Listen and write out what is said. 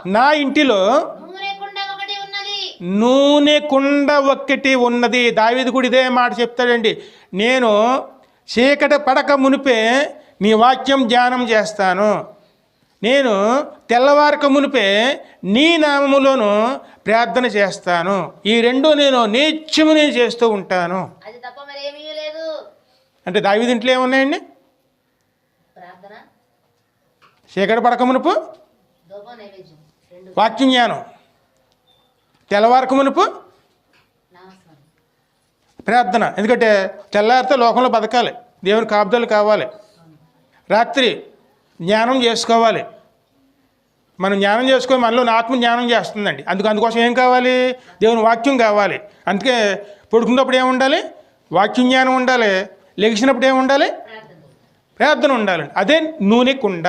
నా ఇంటిలో నూనె కుండ ఒక్కటి ఉన్నది. దావీదు కూడా ఇదే మాట చెప్తాడండి. నేను చీకటి పడక మునిపే నీ వాక్యం ధ్యానం చేస్తాను, నేను తెల్లవారక మునిపే నీ నామములోను ప్రార్థన చేస్తాను. ఈ రెండు నేను నిత్యము నేను చేస్తూ ఉంటాను. అంటే దావీదు ఇంట్లో ఏమున్నాయండి? చీకటి పడక మునుపు వాక్యం జ్ఞానం, తెల్లవారక మునుపు ప్రార్థన. ఎందుకంటే తెల్లారితే లోకంలో బతకాలి, దేవుని కాపుదలు కావాలి, రాత్రి జ్ఞానం చేసుకోవాలి. మనం జ్ఞానం చేసుకొని మనలో ఆత్మ జ్ఞానం చేస్తుందండి. అందుకోసం ఏం కావాలి? దేవుని వాక్యం కావాలి. అందుకే పడుకున్నప్పుడు ఏముండాలి? వాక్యం జ్ఞానం ఉండాలి. లెగిసినప్పుడు ఏముండాలి? ప్రార్థన ఉండాలి. అదే నూనె కుండ.